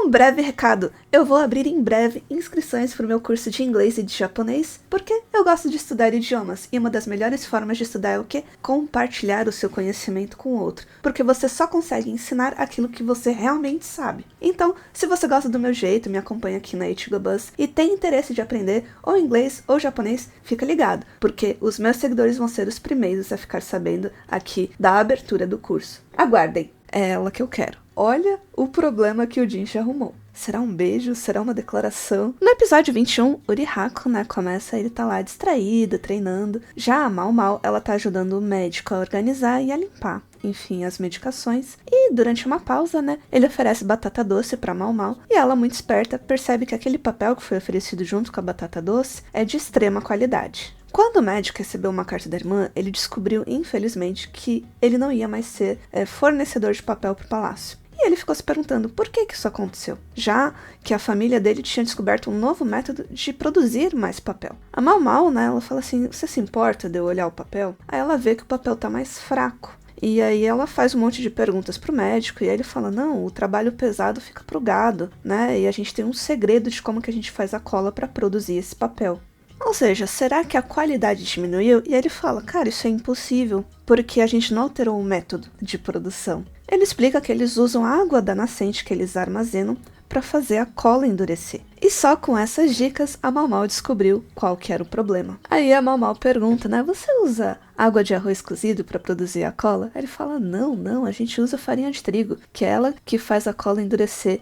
Um breve recado, eu vou abrir em breve inscrições para o meu curso de inglês e de japonês, porque eu gosto de estudar idiomas, e uma das melhores formas de estudar é o quê? Compartilhar o seu conhecimento com o outro, porque você só consegue ensinar aquilo que você realmente sabe. Então, se você gosta do meu jeito, me acompanha aqui na Ichigo Bus e tem interesse de aprender ou inglês ou japonês, fica ligado, porque os meus seguidores vão ser os primeiros a ficar sabendo aqui da abertura do curso. Aguardem, é ela que eu quero. Olha o problema que o Jinchi arrumou. Será um beijo? Será uma declaração? No episódio 21, o Rihaku, começa, ele tá lá distraído, treinando. Já a Mau Mau, ela tá ajudando o médico a organizar e a limpar, enfim, as medicações. E durante uma pausa, ele oferece batata doce pra Mau Mau. E ela, muito esperta, percebe que aquele papel que foi oferecido junto com a batata doce é de extrema qualidade. Quando o médico recebeu uma carta da irmã, ele descobriu, infelizmente, que ele não ia mais ser fornecedor de papel pro palácio. E ele ficou se perguntando por que isso aconteceu, já que a família dele tinha descoberto um novo método de produzir mais papel. A Mau Mau, ela fala assim, você se importa de eu olhar o papel? Aí ela vê que o papel tá mais fraco. E aí ela faz um monte de perguntas pro médico, e aí ele fala, não, o trabalho pesado fica pro gado, e a gente tem um segredo de como que a gente faz a cola para produzir esse papel. Ou seja, será que a qualidade diminuiu? E ele fala, cara, isso é impossível, porque a gente não alterou o método de produção. Ele explica que eles usam a água da nascente que eles armazenam para fazer a cola endurecer. E só com essas dicas, a Mau Mau descobriu qual que era o problema. Aí a Mau Mau pergunta, você usa água de arroz cozido para produzir a cola? Aí ele fala, não, a gente usa farinha de trigo, que é ela que faz a cola endurecer,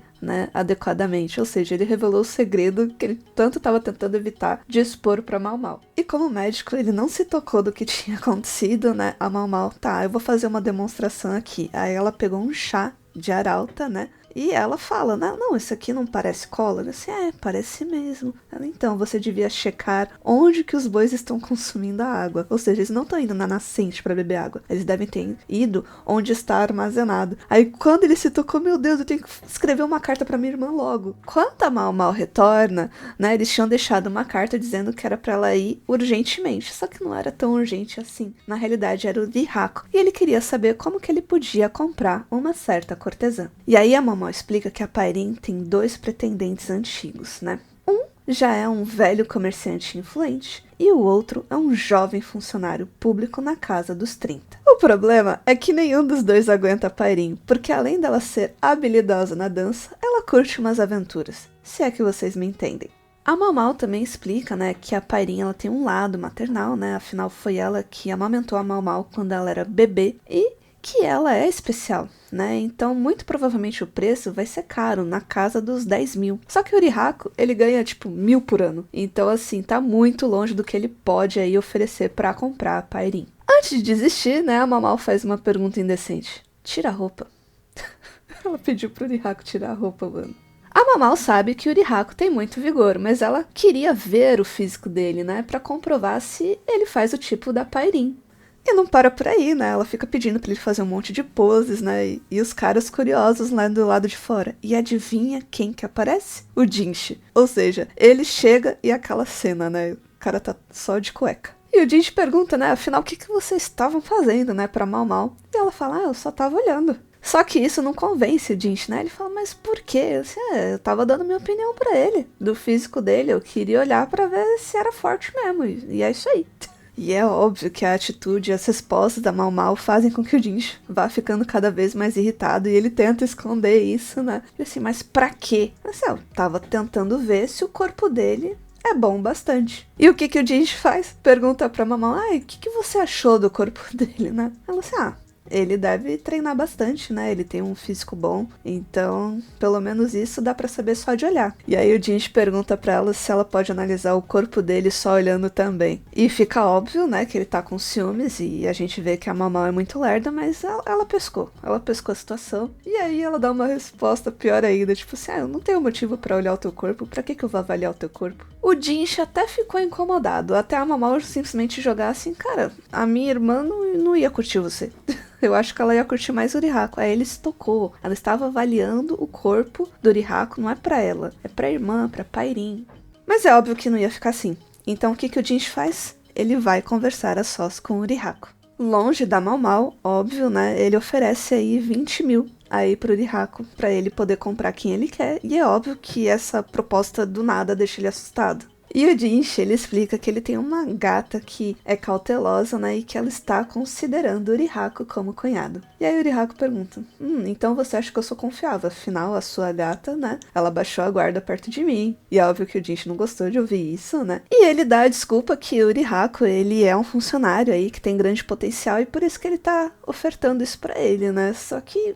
adequadamente. Ou seja, ele revelou o segredo que ele tanto estava tentando evitar de expor para Mau Mau. E como médico, ele não se tocou do que tinha acontecido, a Mau Mau, eu vou fazer uma demonstração aqui. Aí ela pegou um chá de arauta, e ela fala, não, isso aqui não parece cola? Eu disse, parece mesmo. Ela, então, você devia checar onde que os bois estão consumindo a água. Ou seja, eles não estão indo na nascente para beber água. Eles devem ter ido onde está armazenado. Aí, quando ele se tocou, meu Deus, eu tenho que escrever uma carta para minha irmã logo. Quando a Mau Mau retorna, eles tinham deixado uma carta dizendo que era para ela ir urgentemente. Só que não era tão urgente assim. Na realidade, era o Rihaku. E ele queria saber como que ele podia comprar uma certa cortesã. E aí, a Mau Mau explica que a Pairin tem 2 pretendentes antigos, Um já é um velho comerciante influente e o outro é um jovem funcionário público na casa dos 30. O problema é que nenhum dos dois aguenta a Pairin, porque além dela ser habilidosa na dança, ela curte umas aventuras, se é que vocês me entendem. A Mau Mau também explica, que a Pairin ela tem um lado maternal, afinal foi ela que amamentou a Mau Mau quando ela era bebê e que ela é especial, Então, muito provavelmente o preço vai ser caro, na casa dos 10 mil. Só que o Rihaku, ele ganha, 1.000 por ano. Então, assim, tá muito longe do que ele pode aí oferecer pra comprar a Pairin. Antes de desistir, a Mau Mau faz uma pergunta indecente. Tira a roupa. Ela pediu pro Rihaku tirar a roupa, mano. A Mau Mau sabe que o Rihaku tem muito vigor, mas ela queria ver o físico dele, pra comprovar se ele faz o tipo da Pairin. E não para por aí, Ela fica pedindo pra ele fazer um monte de poses, E os caras curiosos lá do lado de fora. E adivinha quem que aparece? O Jinchi. Ou seja, ele chega e aquela cena, O cara tá só de cueca. E o Jinchi pergunta, afinal, o que vocês estavam fazendo, pra Mau Mau? E ela fala, eu só tava olhando. Só que isso não convence o Jinchi, Ele fala, mas por quê? Eu tava dando minha opinião pra ele, do físico dele. Eu queria olhar pra ver se era forte mesmo. E é isso aí. E é óbvio que a atitude e as respostas da Mau Mau fazem com que o Jinchi vá ficando cada vez mais irritado e ele tenta esconder isso, E assim, mas pra quê? Eu tava tentando ver se o corpo dele é bom bastante. E o que o Jinchi faz? Pergunta pra Mau Mau, o que você achou do corpo dele, Ela assim, ele deve treinar bastante, Ele tem um físico bom, então pelo menos isso dá pra saber só de olhar. E aí o Jinchi pergunta pra ela se ela pode analisar o corpo dele só olhando também. E fica óbvio, que ele tá com ciúmes e a gente vê que a Mau Mau é muito lerda, mas ela pescou a situação. E aí ela dá uma resposta pior ainda, eu não tenho motivo pra olhar o teu corpo, pra que eu vou avaliar o teu corpo? O Jinchi até ficou incomodado, até a Mau Mau simplesmente jogar assim, cara, a minha irmã não ia curtir você. Eu acho que ela ia curtir mais o Rihaku. Aí ele se tocou. Ela estava avaliando o corpo do Rihaku, não é pra ela. É pra irmã, pra Pairin. Mas é óbvio que não ia ficar assim. Então o que o Jinchi faz? Ele vai conversar a sós com o Rihaku. Longe da Mau Mau, óbvio, Ele oferece aí 20 mil aí pro Urihaku, pra ele poder comprar quem ele quer, e é óbvio que essa proposta do nada deixa ele assustado. E o Jinshi, ele explica que ele tem uma gata que é cautelosa, né, e que ela está considerando o Urihaku como cunhado. E aí o Urihaku pergunta, então você acha que eu sou confiável? Afinal, a sua gata, né, ela baixou a guarda perto de mim. E é óbvio que o Jinshi não gostou de ouvir isso, né. E ele dá a desculpa que o Urihaku, ele é um funcionário aí que tem grande potencial e por isso que ele tá ofertando isso pra ele, né. Só que,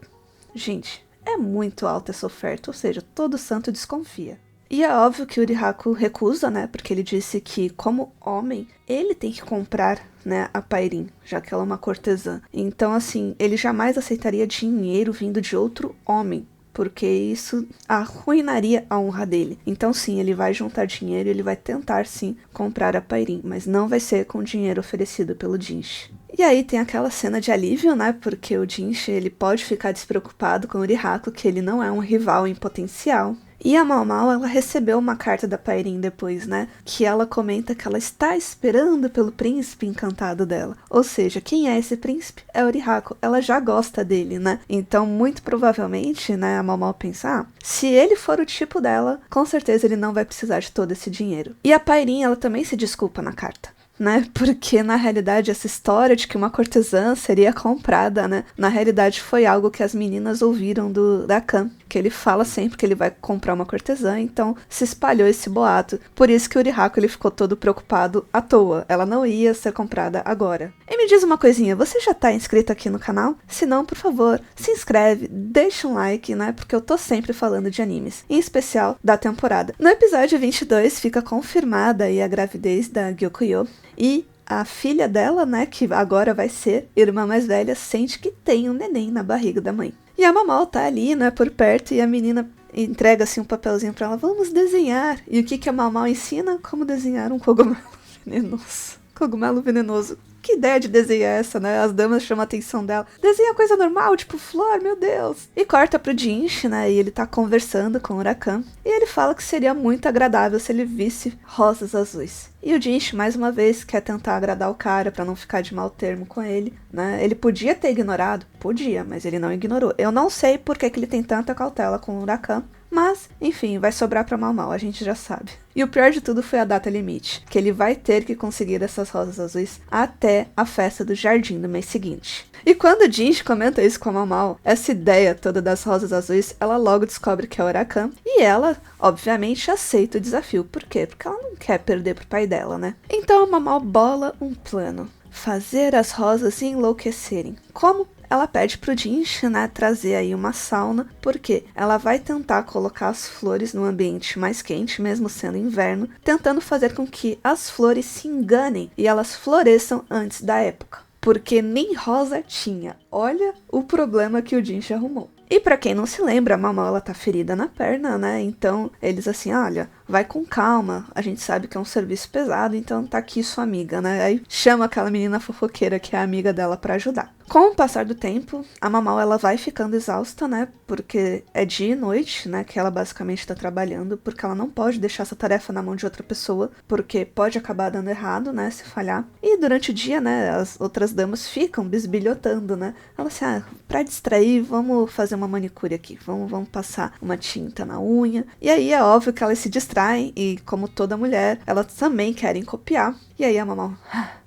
gente, é muito alta essa oferta, ou seja, todo santo desconfia. E é óbvio que o Urihaku recusa, né, porque ele disse que, como homem, ele tem que comprar, né, a Pairin, já que ela é uma cortesã. Então, assim, ele jamais aceitaria dinheiro vindo de outro homem, porque isso arruinaria a honra dele. Então, sim, ele vai juntar dinheiro e ele vai tentar, sim, comprar a Pairin, mas não vai ser com o dinheiro oferecido pelo Jinshi. E aí tem aquela cena de alívio, né, porque o Jinshi, ele pode ficar despreocupado com o Urihaku, que ele não é um rival em potencial. E a Mau Mau, ela recebeu uma carta da Pairin depois, né? Que ela comenta que ela está esperando pelo príncipe encantado dela. Ou seja, quem é esse príncipe? É o Urihaku. Ela já gosta dele, né? Então, muito provavelmente, né, a Mau Mau pensa, se ele for o tipo dela, com certeza ele não vai precisar de todo esse dinheiro. E a Pairin, ela também se desculpa na carta, né, porque na realidade essa história de que uma cortesã seria comprada, né, na realidade foi algo que as meninas ouviram do Rakan, que ele fala sempre que ele vai comprar uma cortesã, então se espalhou esse boato, por isso que o Urihaku, ele ficou todo preocupado à toa, ela não ia ser comprada agora. E me diz uma coisinha, você já tá inscrito aqui no canal? Se não, por favor, se inscreve, deixa um like, né, porque eu tô sempre falando de animes, em especial da temporada. No episódio 22 fica confirmada aí a gravidez da Gyukuyo, e a filha dela, né, que agora vai ser irmã mais velha, sente que tem um neném na barriga da mãe. E a Mau Mau tá ali, né, por perto, e a menina entrega assim um papelzinho pra ela, vamos desenhar. E o que a Mau Mau ensina? Como desenhar um cogumelo venenoso. Cogumelo venenoso. Que ideia de desenhar é essa, né? As damas chamam a atenção dela. Desenha coisa normal, tipo flor, meu Deus. E corta pro Jinshi, né? E ele tá conversando com o Rakan. E ele fala que seria muito agradável se ele visse rosas azuis. E o Jinshi, mais uma vez, quer tentar agradar o cara pra não ficar de mau termo com ele, né? Ele podia ter ignorado? Podia, mas ele não ignorou. Eu não sei por que ele tem tanta cautela com o Rakan. Mas, enfim, vai sobrar pra Mau Mau, a gente já sabe. E o pior de tudo foi a data limite, que ele vai ter que conseguir essas rosas azuis até a festa do jardim do mês seguinte. E quando o Jinshi comenta isso com a Mau Mau, essa ideia toda das rosas azuis, ela logo descobre que é o Rakan, e ela, obviamente, aceita o desafio. Por quê? Porque ela não quer perder pro pai dela, né? Então a Mau Mau bola um plano. Fazer as rosas enlouquecerem. Como? Ela pede pro Jinshi, né, trazer aí uma sauna, porque ela vai tentar colocar as flores num ambiente mais quente, mesmo sendo inverno, tentando fazer com que as flores se enganem e elas floresçam antes da época. Porque nem rosa tinha. Olha o problema que o Jinshi arrumou. E pra quem não se lembra, a Mau Mau, ela tá ferida na perna, né? Então, eles assim, olha, vai com calma. A gente sabe que é um serviço pesado, então tá aqui sua amiga, né? Aí chama aquela menina fofoqueira que é a amiga dela pra ajudar. Com o passar do tempo, a Mau Mau, ela vai ficando exausta, né? Porque é dia e noite, né? Que ela basicamente tá trabalhando, porque ela não pode deixar essa tarefa na mão de outra pessoa, porque pode acabar dando errado, né? Se falhar. E durante o dia, né? As outras damas ficam bisbilhotando, né? Ela assim, pra distrair, vamos fazer uma manicure aqui. Vamos passar uma tinta na unha. E aí é óbvio que elas se distraem e, como toda mulher, elas também querem copiar. E aí a Mau Mau,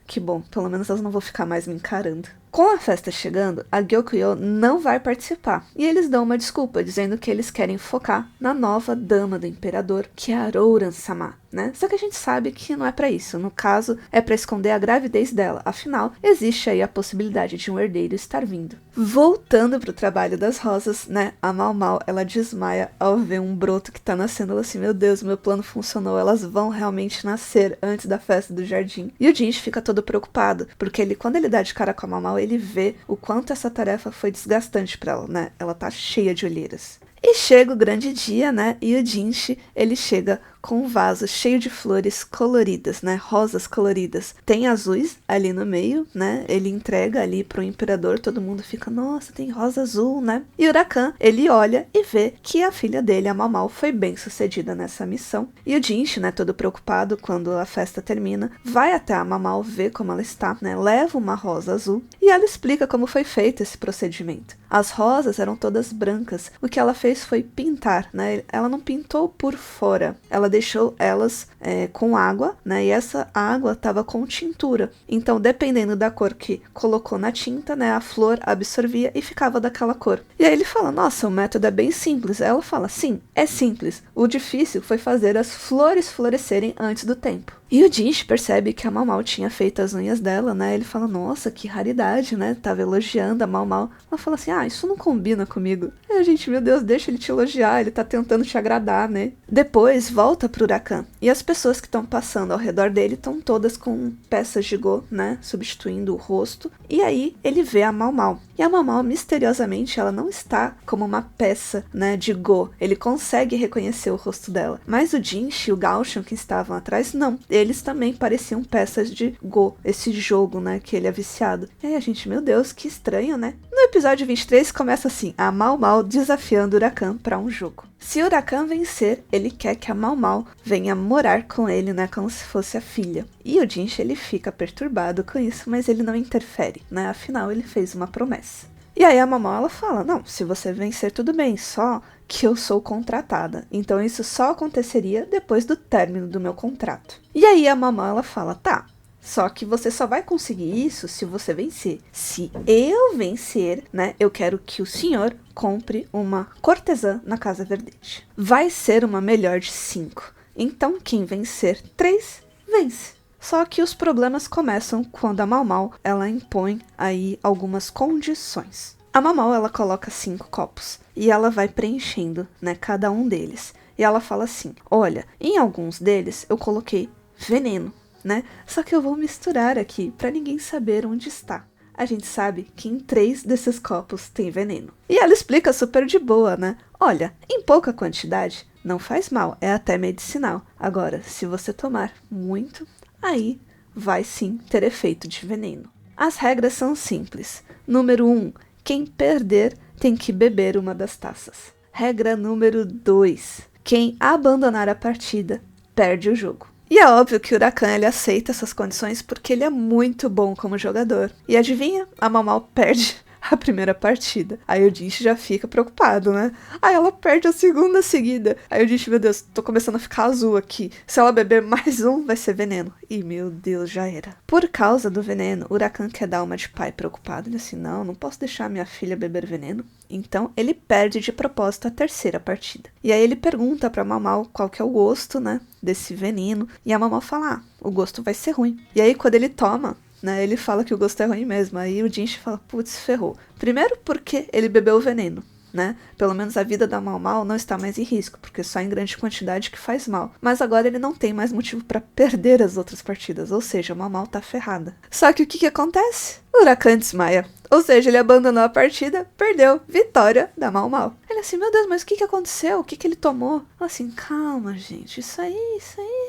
que bom, pelo menos elas não vão ficar mais me encarando. Com a festa chegando, a Gyukuyo não vai participar, e eles dão uma desculpa, dizendo que eles querem focar na nova dama do imperador, que é a Arouran-sama, né? Só que a gente sabe que não é pra isso, no caso, é pra esconder a gravidez dela, afinal, existe aí a possibilidade de um herdeiro estar vindo. Voltando pro trabalho das rosas, né, a Mau Mau, ela desmaia ao ver um broto que tá nascendo, ela assim, meu Deus, meu plano funcionou, elas vão realmente nascer antes da festa do jardim. E o Jinshi fica todo preocupado, porque ele, quando ele dá de cara com a Mau Mau, ele vê o quanto essa tarefa foi desgastante pra ela, né? Ela tá cheia de olheiras. E chega o grande dia, né? E o Jinshi, ele chega com um vaso cheio de flores coloridas, né? Rosas coloridas. Tem azuis ali no meio, né? Ele entrega ali pro imperador, todo mundo fica, nossa, tem rosa azul, né? E Huracan, ele olha e vê que a filha dele, a Mau Mau, foi bem sucedida nessa missão. E o Jinchi, né, todo preocupado quando a festa termina, vai até a Mau Mau ver como ela está, né? Leva uma rosa azul e ela explica como foi feito esse procedimento. As rosas eram todas brancas. O que ela fez foi pintar, né? Ela não pintou por fora. Ela deixou elas com água, né? E essa água estava com tintura. Então, dependendo da cor que colocou na tinta, né? A flor absorvia e ficava daquela cor. E aí ele fala, nossa, o método é bem simples. Ela fala, sim, é simples. O difícil foi fazer as flores florescerem antes do tempo. E o Jinchi percebe que a Mau Mau tinha feito as unhas dela, né? Ele fala, nossa, que raridade, né? Tava elogiando a Mau Mau. Ela fala assim, isso não combina comigo. A gente, meu Deus, deixa ele te elogiar, ele tá tentando te agradar, né? Depois, volta pro Huracan. E as pessoas que estão passando ao redor dele estão todas com peças de go, né? Substituindo o rosto. E aí, ele vê a Mau Mau. E a Mau Mau, misteriosamente, ela não está como uma peça, né, de go. Ele consegue reconhecer o rosto dela. Mas o Jinchi e o Gauchon, que estavam atrás, não. Eles também pareciam peças de go, esse jogo, né, que ele é viciado. E aí a gente, meu Deus, que estranho, né? No episódio 23 começa assim, a Mau Mau desafiando o Huracan para um jogo. Se o Huracan vencer, ele quer que a Mau Mau venha morar com ele, né, como se fosse a filha. E o Jinchi, ele fica perturbado com isso, mas ele não interfere, né, afinal ele fez uma promessa. E aí a Mau Mau, ela fala, não, se você vencer tudo bem, só que eu sou contratada, então isso só aconteceria depois do término do meu contrato. E aí a Mau Mau, ela fala, tá, só que você só vai conseguir isso se você vencer. Se eu vencer, né, eu quero que o senhor compre uma cortesã na Casa Verdete. Vai ser uma melhor de 5. Então quem vencer 3, vence. Só que os problemas começam quando a Mau Mau, ela impõe aí algumas condições. A Mau Mau, ela coloca 5 copos e ela vai preenchendo, né, cada um deles. E ela fala assim, olha, em alguns deles eu coloquei veneno, né? Só que eu vou misturar aqui para ninguém saber onde está. A gente sabe que em 3 desses copos tem veneno. E ela explica super de boa, né? Olha, em pouca quantidade não faz mal, é até medicinal. Agora, se você tomar muito, aí vai sim ter efeito de veneno. As regras são simples. Número 1, quem perder tem que beber uma das taças. Regra número 2, quem abandonar a partida perde o jogo. E é óbvio que o Huracan, ele aceita essas condições porque ele é muito bom como jogador. E adivinha? A Mau Mau perde a primeira partida. Aí o Jinchi já fica preocupado, né? Aí ela perde a segunda seguida. Aí o Jinchi, meu Deus, tô começando a ficar azul aqui. Se ela beber mais um, vai ser veneno. E meu Deus, já era. Por causa do veneno, o Huracan quer dar uma de pai preocupado. Ele assim, não posso deixar minha filha beber veneno. Então ele perde de propósito a terceira partida. E aí ele pergunta pra Mau Mau qual que é o gosto, né, desse veneno. E a Mau Mau fala, o gosto vai ser ruim. E aí quando ele toma, né, ele fala que o gosto é ruim mesmo. Aí o Jinchi fala, putz, ferrou. Primeiro porque ele bebeu o veneno, né? Pelo menos a vida da Mau Mau não está mais em risco, porque só em grande quantidade que faz mal. Mas agora ele não tem mais motivo para perder as outras partidas, ou seja, a Mau Mau tá ferrada. Só que o que acontece? O Huracan desmaia. Ou seja, ele abandonou a partida, perdeu. Vitória da Mau Mau. Ele assim, meu Deus, mas o que aconteceu? O que ele tomou? Ela assim, calma, gente, isso aí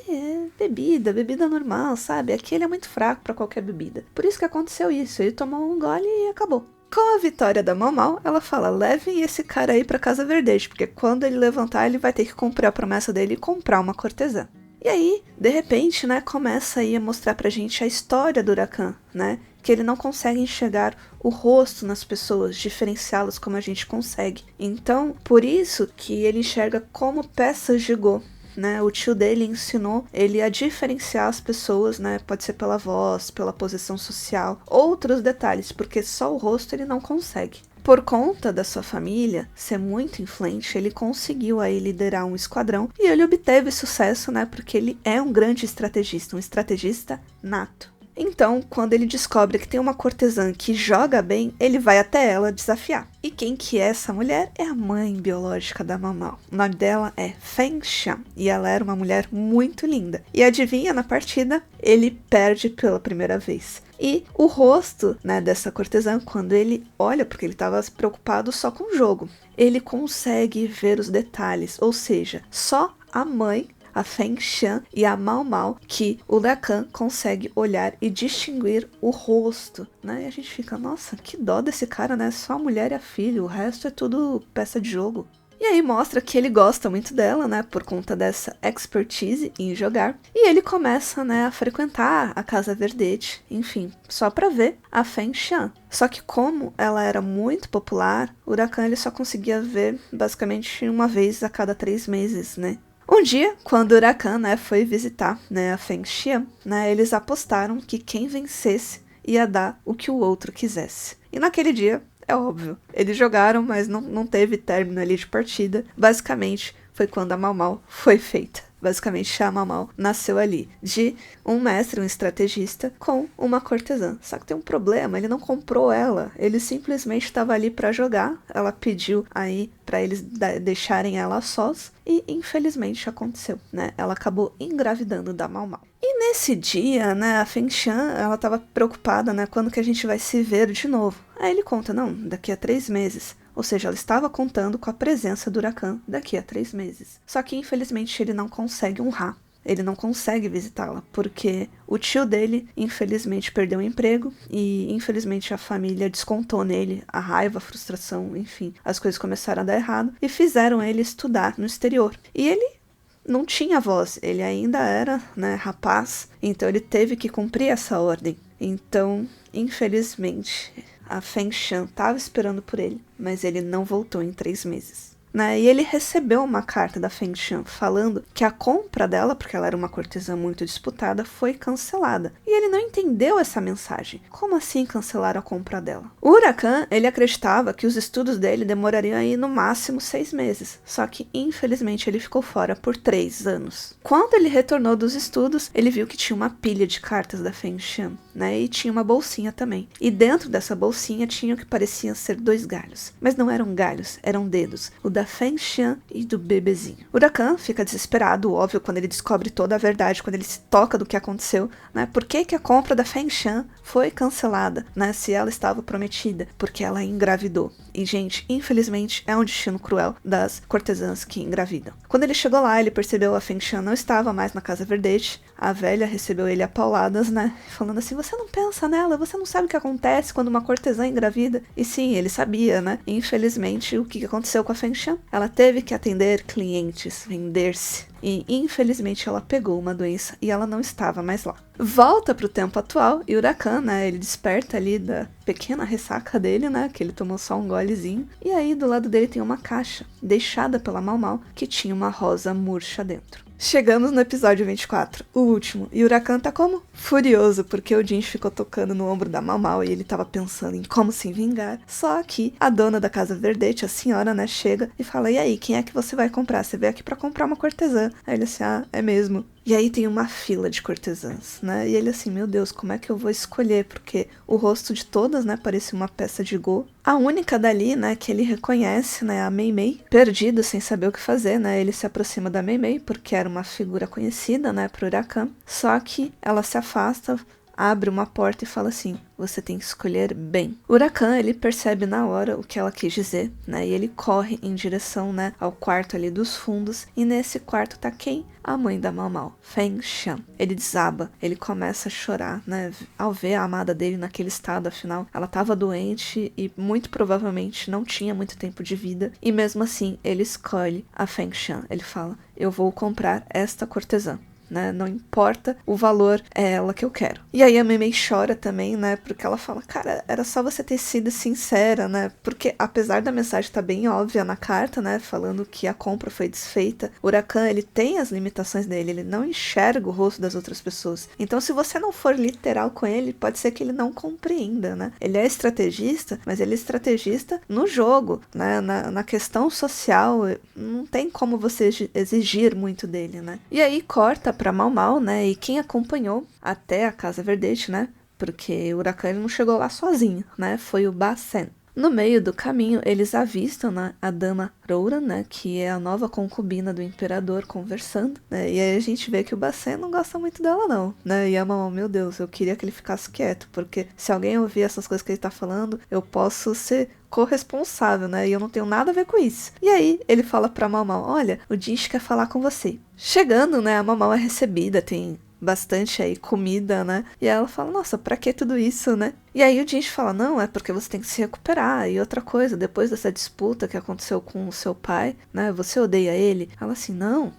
é bebida normal, sabe? Aqui ele é muito fraco para qualquer bebida. Por isso que aconteceu isso, ele tomou um gole e acabou. Com a vitória da Mau Mau, ela fala, levem esse cara aí pra Casa Verdete, porque quando ele levantar, ele vai ter que cumprir a promessa dele e comprar uma cortesã. E aí, de repente, né, começa aí a mostrar pra gente a história do Huracan, né? Que ele não consegue enxergar o rosto nas pessoas, diferenciá-las como a gente consegue. Então, por isso que ele enxerga como peças de go. Né, o tio dele ensinou ele a diferenciar as pessoas, né, pode ser pela voz, pela posição social, outros detalhes, porque só o rosto ele não consegue. Por conta da sua família ser muito influente, ele conseguiu aí liderar um esquadrão e ele obteve sucesso, né, porque ele é um grande estrategista, um estrategista nato. Então, quando ele descobre que tem uma cortesã que joga bem, ele vai até ela desafiar. E quem que é essa mulher? É a mãe biológica da Mau Mau. O nome dela é Feng Xian, e ela era uma mulher muito linda. E adivinha, na partida, ele perde pela primeira vez. E o rosto, né, dessa cortesã, quando ele olha, porque ele estava preocupado só com o jogo, ele consegue ver os detalhes, ou seja, só a mãe, a Feng Xian e a Mao Mao, que o Rakan consegue olhar e distinguir o rosto, né? E a gente fica, nossa, que dó desse cara, né? Só a mulher e a filha, o resto é tudo peça de jogo. E aí mostra que ele gosta muito dela, né, por conta dessa expertise em jogar. E ele começa, né, a frequentar a Casa Verdete, enfim, só pra ver a Feng Xian. Só que como ela era muito popular, o Rakan ele só conseguia ver basicamente uma vez a cada 3 meses, né. Um dia, quando o Rakan, né, foi visitar, né, a Feng Xian, né, eles apostaram que quem vencesse ia dar o que o outro quisesse. E naquele dia, é óbvio, eles jogaram, mas não teve término ali de partida. Basicamente, foi quando a Mao Mao foi feita. Basicamente, a Mao Mao nasceu ali, de um mestre, um estrategista, com uma cortesã. Só que tem um problema, ele não comprou ela, ele simplesmente estava ali para jogar. Ela pediu aí para eles deixarem ela a sós, e infelizmente aconteceu, né? Ela acabou engravidando da Mao Mao. E nesse dia, né, a Feng Xian, ela tava preocupada, né, quando que a gente vai se ver de novo. Aí ele conta, não, daqui a 3 meses. Ou seja, ela estava contando com a presença do Rakan daqui a 3 meses. Só que, infelizmente, ele não consegue honrar. Ele não consegue visitá-la, porque o tio dele, infelizmente, perdeu o emprego e, infelizmente, a família descontou nele a raiva, a frustração, enfim. As coisas começaram a dar errado e fizeram ele estudar no exterior. E ele não tinha voz, ele ainda era, né, rapaz, então ele teve que cumprir essa ordem. Então, infelizmente, a Feng Xian estava esperando por ele, mas ele não voltou em 3 meses. Né? E ele recebeu uma carta da Feng Xian falando que a compra dela, porque ela era uma cortesã muito disputada, foi cancelada. E ele não entendeu essa mensagem. Como assim cancelar a compra dela? O Rakan, ele acreditava que os estudos dele demorariam aí no máximo 6 meses. Só que, infelizmente, ele ficou fora por 3 anos. Quando ele retornou dos estudos, ele viu que tinha uma pilha de cartas da Feng Xian, né? E tinha uma bolsinha também. E dentro dessa bolsinha tinha o que pareciam ser 2 galhos. Mas não eram galhos, eram dedos. O da Feng Xian e do bebezinho. O Rakan fica desesperado, óbvio, quando ele descobre toda a verdade, quando ele se toca do que aconteceu, né? Por que a compra da Feng Xian foi cancelada, né? Se ela estava prometida, porque ela engravidou. E, gente, infelizmente, é um destino cruel das cortesãs que engravidam. Quando ele chegou lá, ele percebeu a Feng Xian não estava mais na Casa Verdete. A velha recebeu ele a pauladas, né? Falando assim, você não pensa nela, você não sabe o que acontece quando uma cortesã engravida. E sim, ele sabia, né? Infelizmente, o que aconteceu com a Feng Xian? Ela teve que atender clientes, vender-se. E, infelizmente, ela pegou uma doença e ela não estava mais lá. Volta pro tempo atual e o Rakan, né, ele desperta ali da pequena ressaca dele, né, que ele tomou só um golezinho. E aí, do lado dele tem uma caixa, deixada pela Mao Mao, que tinha uma rosa murcha dentro. Chegamos no episódio 24, o último, e o Rakan tá como? Furioso, porque o Jinx ficou tocando no ombro da Mao Mao e ele tava pensando em como se vingar. Só que a dona da Casa Verdete, a senhora, né, chega e fala, e aí, quem é que você vai comprar? Você veio aqui pra comprar uma cortesã. Aí ele assim, ah, é mesmo. E aí tem uma fila de cortesãs, né? E ele assim, meu Deus, como é que eu vou escolher? Porque o rosto de todas, né, parecia uma peça de Go. A única dali, né, que ele reconhece, né, a Mei Mei, perdido, sem saber o que fazer, né? Ele se aproxima da Mei Mei, porque era uma figura conhecida, né, pro Rakan. Só que ela se afasta, abre uma porta e fala assim, você tem que escolher bem. O Rakan, ele percebe na hora o que ela quis dizer, né, e ele corre em direção, né, ao quarto ali dos fundos, e nesse quarto tá quem? A mãe da Mao Mao, Feng Xian. Ele desaba, ele começa a chorar, né, ao ver a amada dele naquele estado, afinal, ela tava doente e muito provavelmente não tinha muito tempo de vida, e mesmo assim, ele escolhe a Feng Xian. Ele fala, eu vou comprar esta cortesã. Né? Não importa o valor, é ela que eu quero. E aí a Mei Mei chora também, né? Porque ela fala, cara, era só você ter sido sincera, né? Porque apesar da mensagem estar bem óbvia na carta, né? Falando que a compra foi desfeita, o Rakan, ele tem as limitações dele, ele não enxerga o rosto das outras pessoas. Então se você não for literal com ele, pode ser que ele não compreenda, né? Ele é estrategista, mas ele é estrategista no jogo, né? Na questão social, não tem como você exigir muito dele, né? E aí corta pra Mao Mao, né, e quem acompanhou até a Casa Verdete, né, porque o Rakan não chegou lá sozinho, né, foi o Ba Sen. No meio do caminho, eles avistam, né, a dama Roura, né, que é a nova concubina do imperador, conversando, né, e aí a gente vê que o Bacen não gosta muito dela não, né, e a Mamau, meu Deus, eu queria que ele ficasse quieto, porque se alguém ouvir essas coisas que ele tá falando, eu posso ser corresponsável, né, e eu não tenho nada a ver com isso. E aí ele fala pra Mamau, olha, o Jinchi quer falar com você. Chegando, né, a Mamau é recebida, tem bastante aí comida, né? E ela fala, nossa, pra que tudo isso, né? E aí o Jinchi fala, não, é porque você tem que se recuperar. E outra coisa, depois dessa disputa que aconteceu com o seu pai, né? Você odeia ele? Ela assim, não,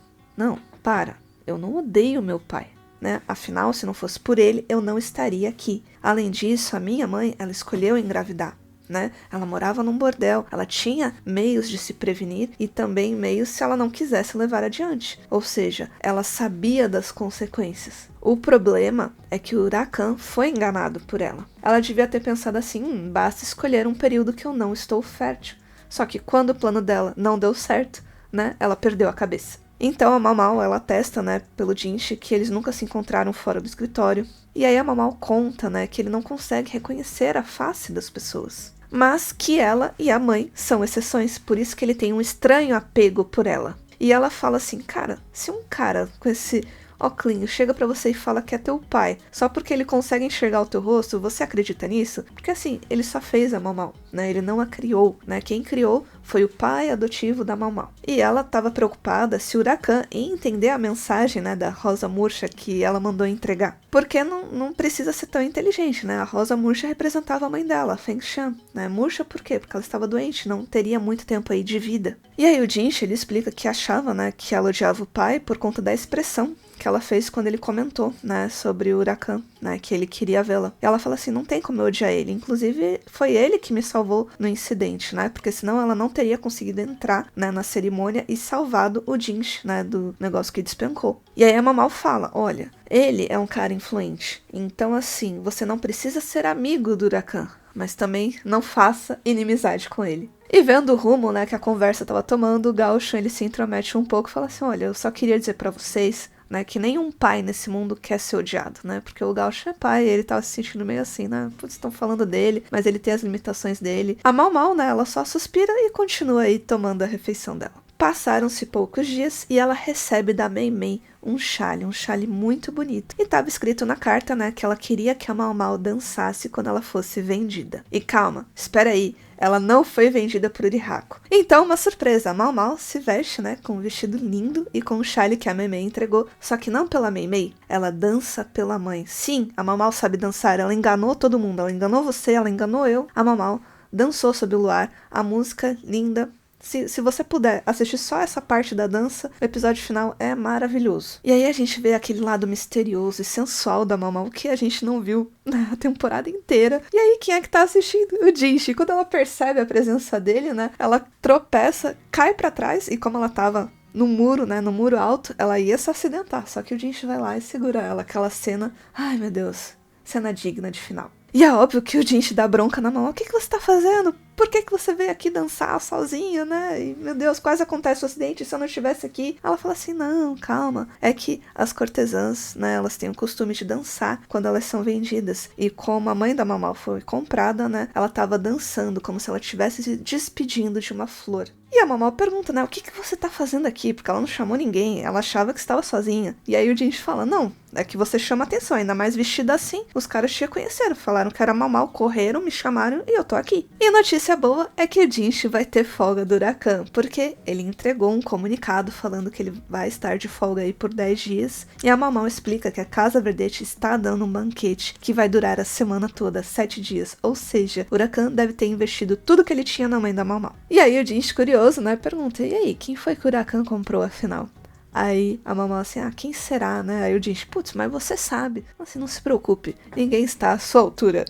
para. Eu não odeio meu pai, né? Afinal, se não fosse por ele, eu não estaria aqui. Além disso, a minha mãe, ela escolheu engravidar. Né? Ela morava num bordel, ela tinha meios de se prevenir e também meios se ela não quisesse levar adiante. Ou seja, ela sabia das consequências. O problema é que o Huracan foi enganado por ela. Ela devia ter pensado assim, basta escolher um período que eu não estou fértil. Só que quando o plano dela não deu certo, né, ela perdeu a cabeça. Então a Mamau, ela atesta, né, pelo Jinchi que eles nunca se encontraram fora do escritório. E aí a Mamau conta, né, que ele não consegue reconhecer a face das pessoas. Mas que ela e a mãe são exceções, por isso que ele tem um estranho apego por ela. E ela fala assim, cara, se um cara com esse óculos chega pra você e fala que é teu pai, só porque ele consegue enxergar o teu rosto, você acredita nisso? Porque assim, ele só fez a Mamau, né? Ele não a criou, né? Quem criou foi o pai adotivo da Mamau. E ela estava preocupada se o Huracan ia entender a mensagem, né, da Rosa Murcha que ela mandou entregar. Porque não precisa ser tão inteligente, né? A Rosa Murcha representava a mãe dela, a Feng Shan, né? Murcha por quê? Porque ela estava doente, não teria muito tempo aí de vida. E aí o Jinchi, ele explica que achava, né, que ela odiava o pai por conta da expressão que ela fez quando ele comentou, né, sobre o Huracan, né, que ele queria vê-la. E ela fala assim, não tem como eu odiar ele. Inclusive, foi ele que me salvou no incidente, né, porque senão ela não teria conseguido entrar, né, na cerimônia e salvado o Jinchi, né, do negócio que despencou. E aí a Mamau fala, olha, ele é um cara influente, então assim, você não precisa ser amigo do Huracan, mas também não faça inimizade com ele. E vendo o rumo, né, que a conversa estava tomando, o Gaucho, ele se intromete um pouco e fala assim, olha, eu só queria dizer pra vocês, né, que nenhum pai nesse mundo quer ser odiado, né, porque o Gaucho é pai, ele tava se sentindo meio assim, né, putz, estão falando dele, mas ele tem as limitações dele. A Mau, né, ela só suspira e continua aí tomando a refeição dela. Passaram-se poucos dias e ela recebe da Mei um chale muito bonito. E estava escrito na carta, né, que ela queria que a Mau dançasse quando ela fosse vendida. E calma, espera aí, ela não foi vendida por Urihako. Então, uma surpresa, a Mau se veste, né, com um vestido lindo e com o chale que a Mei entregou, só que não pela Mei, ela dança pela mãe. Sim, a Mau sabe dançar, ela enganou todo mundo, ela enganou você, ela enganou eu. A Mau dançou sob o luar, a música linda. Se você puder assistir só essa parte da dança, o episódio final é maravilhoso. E aí a gente vê aquele lado misterioso e sensual da Mau que a gente não viu na temporada inteira. E aí quem é que tá assistindo? O Jinchi. Quando ela percebe a presença dele, né, ela tropeça, cai pra trás e como ela tava no muro, né, no muro alto, ela ia se acidentar. Só que o Jinchi vai lá e segura ela. Aquela cena, ai meu Deus, cena digna de final. E é óbvio que o Jinchi dá bronca na Mau. O que você tá fazendo? Por que você veio aqui dançar sozinha, né? E, meu Deus, quase acontece o acidente se eu não estivesse aqui. Ela fala assim, não, calma. É que as cortesãs, né, elas têm o costume de dançar quando elas são vendidas. E como a mãe da Mau foi comprada, né, ela tava dançando como se ela estivesse se despedindo de uma flor. E a Mau pergunta, né, o que você tá fazendo aqui? Porque ela não chamou ninguém, ela achava que estava sozinha. E aí o Jinchi fala, não, é que você chama atenção, ainda mais vestida assim. Os caras te reconheceram, falaram que era Mau, correram, me chamaram e eu tô aqui. E a notícia boa é que o Jinchi vai ter folga do Huracan, porque ele entregou um comunicado falando que ele vai estar de folga aí por 10 dias. E a Mau explica que a Casa Verdete está dando um banquete que vai durar a semana toda, 7 dias. Ou seja, o Huracan deve ter investido tudo que ele tinha na mãe da Mau. E aí o Jinchi, curioso, né, pergunta, e aí, quem foi que o Huracan comprou afinal? Aí a Mau assim, quem será, né? Aí o Jinchi, putz, mas você sabe. Assim, não se preocupe, ninguém está à sua altura.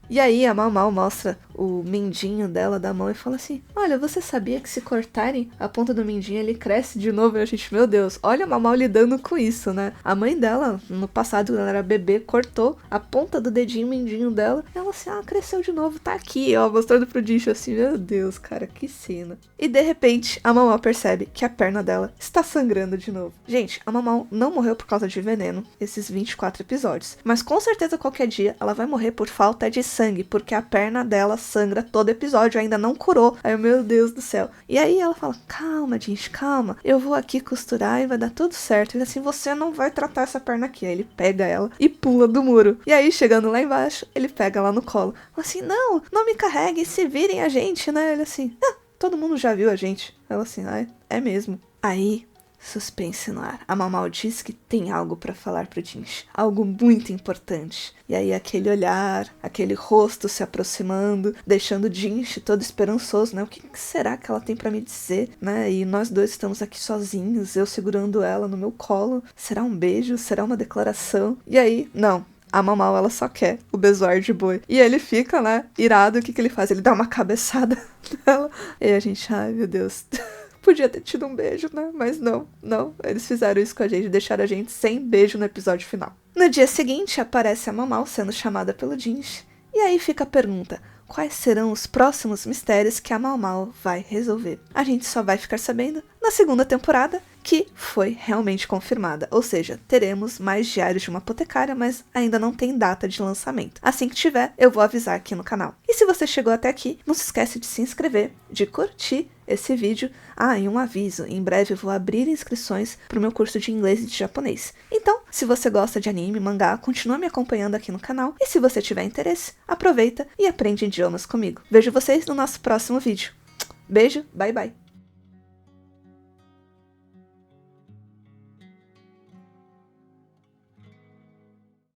E aí a Mau mostra o mindinho dela da mão e fala assim, olha, você sabia que se cortarem a ponta do mindinho ele cresce de novo? E a gente, meu Deus, olha a Mau lidando com isso, né? A mãe dela, no passado, quando ela era bebê, cortou a ponta do dedinho mindinho dela. Ela assim, cresceu de novo, tá aqui, ó, mostrando pro Jinchi assim, meu Deus, cara, que cena. E de repente, a Mau percebe que a perna dela está sangrando de novo. Gente, a Mau não morreu por causa de veneno, esses 24 episódios. Mas com certeza qualquer dia ela vai morrer por falta de sangue, porque a perna dela sangra todo episódio, ainda não curou. Aí, meu Deus do céu. E aí ela fala, calma, Jinx, calma, eu vou aqui costurar e vai dar tudo certo. Ele assim, você não vai tratar essa perna aqui. Aí ele pega ela e pula do muro. E aí, chegando lá embaixo, ele pega ela no colo. Fala assim, não me carreguem, se virem a gente, né? Ele assim, todo mundo já viu a gente. Ela assim, é mesmo. Aí, suspense no ar. A Mau diz que tem algo pra falar pro Jinx. Algo muito importante. E aí aquele olhar, aquele rosto se aproximando, deixando o Jinx todo esperançoso, né? O que será que ela tem pra me dizer, né? E nós dois estamos aqui sozinhos, eu segurando ela no meu colo. Será um beijo? Será uma declaração? E aí, não. A Mau, ela só quer o besoar de boi. E ele fica, né, irado. O que ele faz? Ele dá uma cabeçada nela. E a gente, ai meu Deus... Podia ter tido um beijo, né? Mas não. Eles fizeram isso com a gente, deixaram a gente sem beijo no episódio final. No dia seguinte, aparece a Mau sendo chamada pelo Jinx. E aí fica a pergunta, quais serão os próximos mistérios que a Mau vai resolver? A gente só vai ficar sabendo na segunda temporada, que foi realmente confirmada. Ou seja, teremos mais Diários de uma Apotecária, mas ainda não tem data de lançamento. Assim que tiver, eu vou avisar aqui no canal. E se você chegou até aqui, não se esquece de se inscrever, de curtir esse vídeo. E um aviso, em breve eu vou abrir inscrições para o meu curso de inglês e de japonês. Então, se você gosta de anime, mangá, continua me acompanhando aqui no canal. E se você tiver interesse, aproveita e aprende idiomas comigo. Vejo vocês no nosso próximo vídeo. Beijo, bye bye!